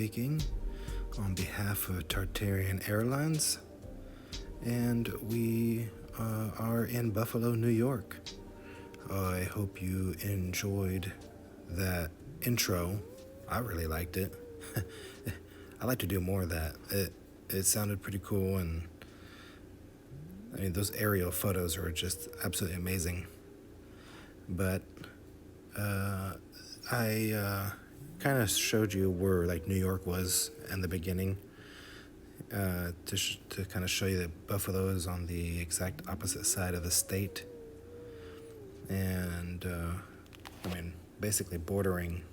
speaking on behalf of Tartarian Airlines, and we are in Buffalo, New York. I hope you enjoyed that intro. I really liked it. I like to do more of that. It sounded pretty cool, and I mean, those aerial photos are just absolutely amazing. But I kind of showed you where like New York was in the beginning, to kind of show you that Buffalo is on the exact opposite side of the state, and I mean, basically bordering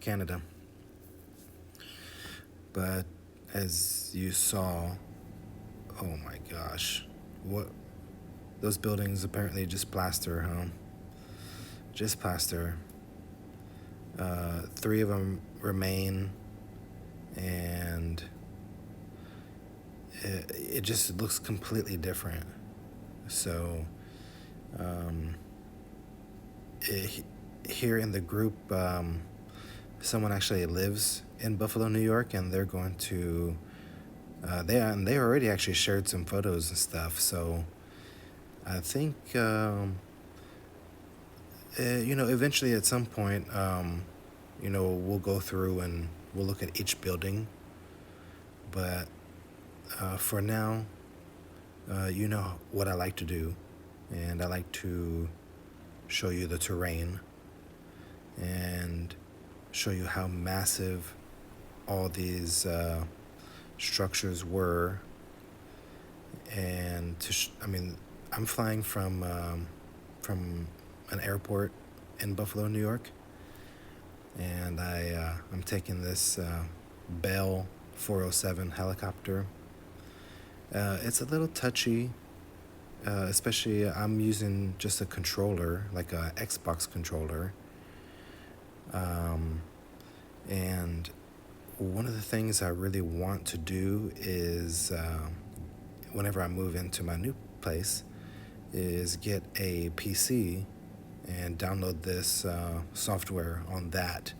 Canada. But as you saw, oh my gosh, what, those buildings apparently just plaster, huh? Just plaster. 3 of them remain, and it just looks completely different. So here in the group, someone actually lives in Buffalo, New York, and they're going to they already actually shared some photos and stuff. So I think eventually at some point, we'll go through and we'll look at each building. But for now, you know what I like to do, and I like to show you the terrain and show you how massive all these structures were. And I'm flying from an airport in Buffalo, New York, and I'm taking this Bell 407 helicopter. It's a little touchy, especially I'm using just a controller, like a Xbox controller. And one of the things I really want to do is, whenever I move into my new place, is get a PC and download this software on that,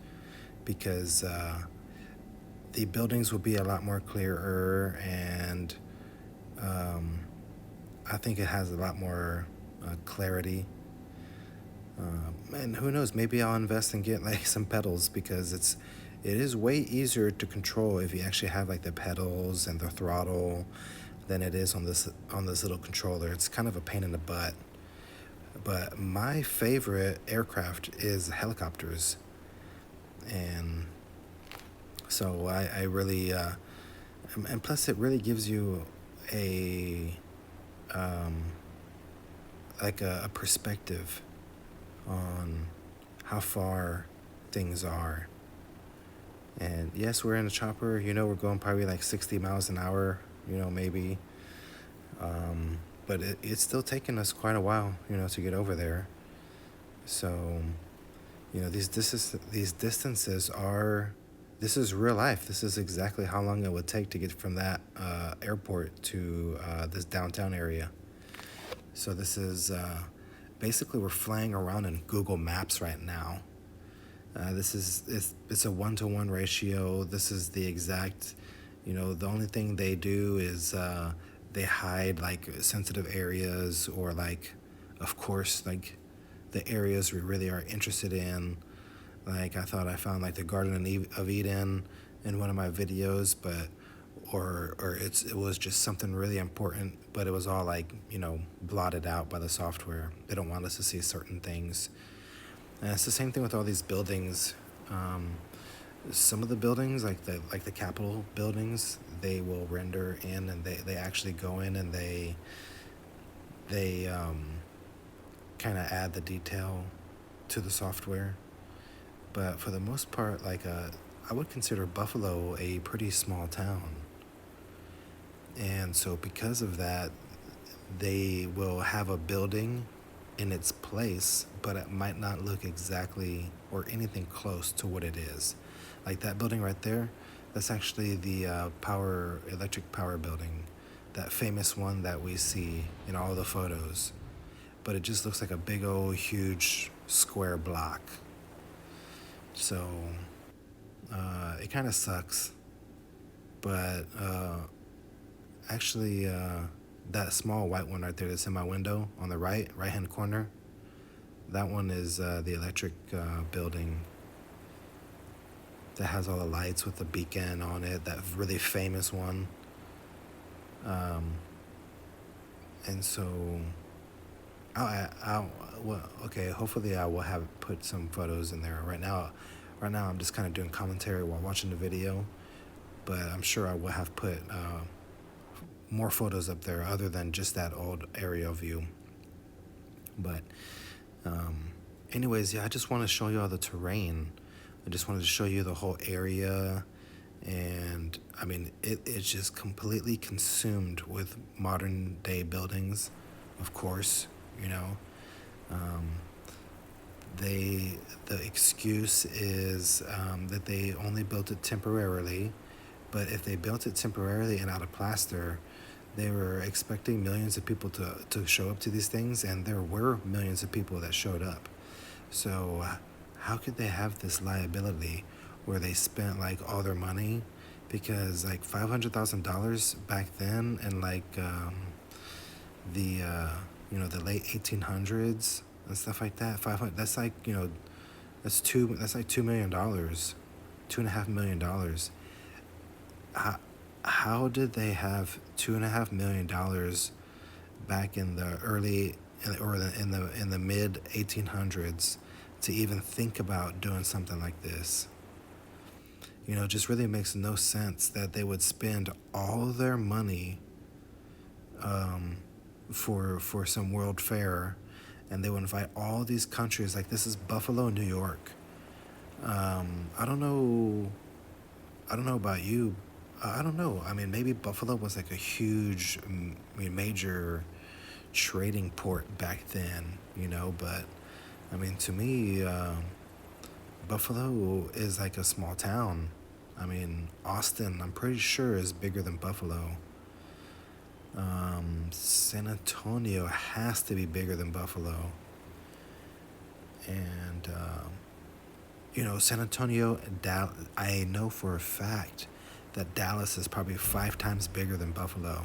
because the buildings will be a lot more clearer, and I think it has a lot more clarity. And who knows, maybe I'll invest and get like some pedals, because it is way easier to control if you actually have like the pedals and the throttle than it is on this little controller. It's kind of a pain in the butt. But my favorite aircraft is helicopters, and so I really and plus it really gives you a a perspective on how far things are. And yes, we're in a chopper, we're going probably like 60 miles an hour, maybe. But it's still taking us quite a while, to get over there. So, these distances are, this is real life. This is exactly how long it would take to get from that airport to this downtown area. So this is basically, we're flying around in Google Maps right now. It's a 1-to-1 ratio. This is the exact, the only thing they do is they hide like sensitive areas, or like, of course, like the areas we really are interested in. Like I thought I found like the Garden of Eden in one of my videos, but or it was just something really important, but it was all like blotted out by the software. They don't want us to see certain things. And it's the same thing with all these buildings. Some of the buildings, like the Capitol buildings, they will render in, and they actually go in and they kind of add the detail to the software. But for the most part, like I would consider Buffalo a pretty small town. And so because of that, they will have a building in its place, but it might not look exactly or anything close to what it is. Like that building right there, that's actually the electric power building, that famous one that we see in all the photos. But it just looks like a big old huge square block. So it kind of sucks But actually, that small white one right there that's in my window on the right hand corner, that one is the electric building that has all the lights with the beacon on it, that really famous one. Um, and so, well, okay, hopefully I will have put some photos in there. Right now I'm just kind of doing commentary while watching the video, but I'm sure I will have put more photos up there other than just that old aerial view. But anyways, yeah, I just want to show you all the terrain. I just wanted to show you the whole area. And I mean, it's just completely consumed with modern day buildings, of course, you know. Um, the excuse is that they only built it temporarily, but if they built it temporarily and out of plaster, they were expecting millions of people to show up to these things, and there were millions of people that showed up. So how could they have this liability where they spent like all their money? Because like $500,000 back then, and like the the late 1800s and stuff like that, 500. That's like that's like $2 million, $2.5 million. How did they have $2.5 million back in the early or in the mid 1800s to even think about doing something like this? It just really makes no sense that they would spend all their money for some world fair, and they would invite all these countries. Like, this is Buffalo, New York. I don't know. I don't know about you. I don't know. I mean, maybe Buffalo was like a huge, major trading port back then, but I mean, to me, Buffalo is like a small town. I mean, Austin, I'm pretty sure, is bigger than Buffalo. San Antonio has to be bigger than Buffalo. And, San Antonio, I know for a fact that Dallas is probably 5 times bigger than Buffalo.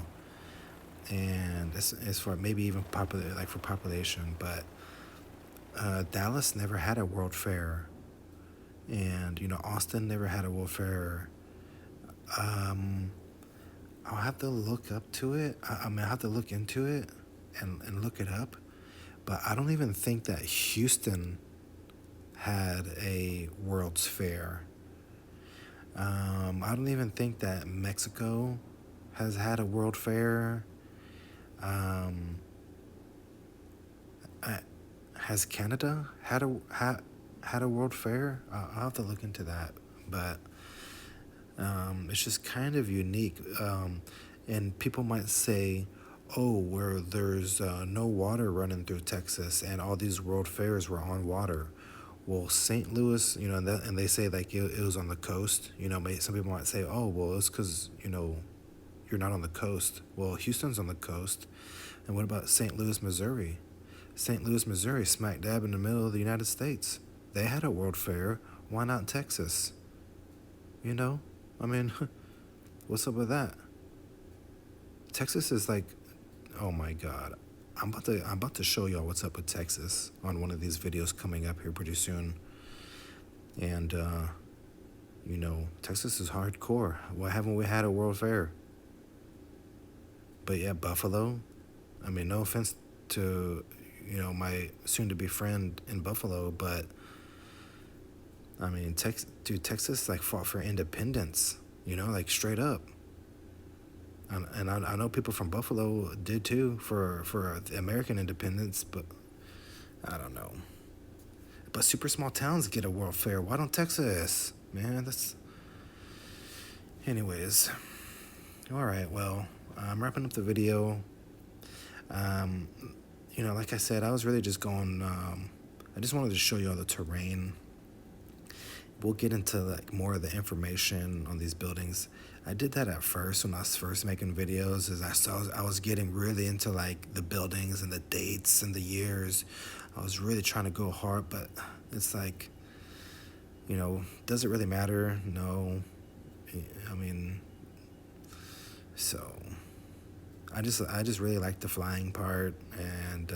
And it's for maybe even for population. But Dallas never had a World Fair. And, Austin never had a World Fair. I'll have to look up to it. I mean, I'll have to look into it and look it up. But I don't even think that Houston had a World's Fair. I don't even think that Mexico has had a World Fair. Has Canada had a World Fair? I'll have to look into that. But it's just kind of unique. And people might say, oh, where there's no water running through Texas and all these world fairs were on water. Well, St. Louis, and they say like it was on the coast. Some people might say, oh, well, it's because, you're not on the coast. Well, Houston's on the coast. And what about St. Louis, Missouri? St. Louis, Missouri, smack dab in the middle of the United States. They had a World Fair. Why not Texas? I mean, what's up with that? Texas is like, oh my God. I'm about to show y'all what's up with Texas on one of these videos coming up here pretty soon. And Texas is hardcore. Why haven't we had a World Fair? But yeah, Buffalo. I mean, no offense to my soon-to-be friend in Buffalo, but I mean, Texas like fought for independence, like straight up. And I know people from Buffalo did too for the American independence, but I don't know. But super small towns get a World Fair. Why don't Texas? Man, that's... Anyways. All right, well, I'm wrapping up the video. Like I said, I was really just going... I just wanted to show you all the terrain. We'll get into like more of the information on these buildings. I did that at first when I was first making videos. I was getting really into like the buildings and the dates and the years. I was really trying to go hard, but it's like, does it really matter? No. I mean, I just really like the flying part, and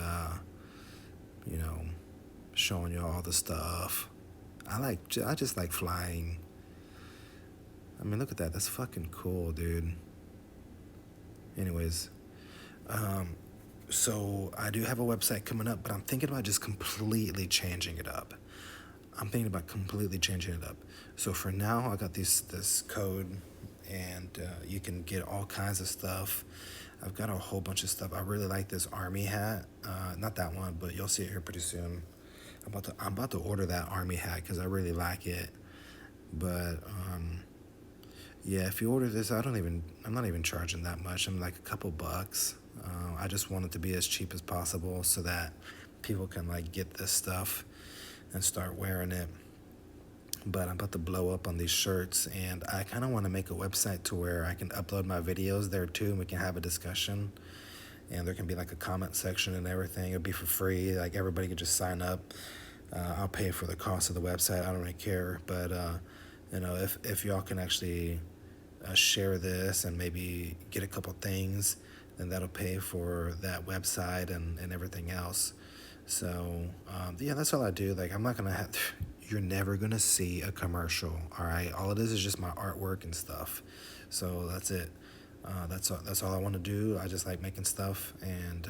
you know, showing you all the stuff. I just like flying. I mean, look at that. That's fucking cool, dude. Anyways, um, so I do have a website coming up, but I'm thinking about just completely changing it up. I'm thinking about completely changing it up. So for now, I got this code, and you can get all kinds of stuff. I've got a whole bunch of stuff. I really like this army hat. Not that one, but you'll see it here pretty soon. I'm about to order that army hat because I really like it. But yeah, if you order this, I'm not even charging that much. I'm like a couple bucks. I just want it to be as cheap as possible so that people can like get this stuff and start wearing it. But I'm about to blow up on these shirts, and I kind of want to make a website to where I can upload my videos there too, and we can have a discussion. And there can be like a comment section and everything. It'll be for free. Like everybody can just sign up. I'll pay for the cost of the website. I don't really care. But if y'all can actually share this and maybe get a couple things, then that'll pay for that website and everything else. So yeah, that's all I do. Like I'm not gonna have. You're never gonna see a commercial. All right, all it is just my artwork and stuff. So that's it. That's all I want to do. I just like making stuff, and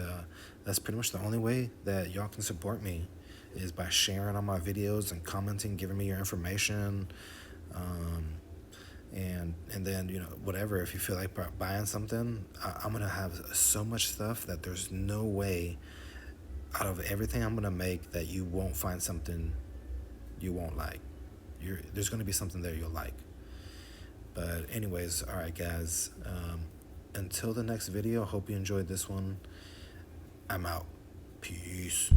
that's pretty much the only way that y'all can support me is by sharing all my videos and commenting, giving me your information, um, and then whatever. If you feel like buying something, I'm gonna have so much stuff that there's no way out of everything I'm gonna make that you won't find something you won't like. There's gonna be something there you'll like. But anyways, all right, guys. Until the next video, hope you enjoyed this one. I'm out. Peace.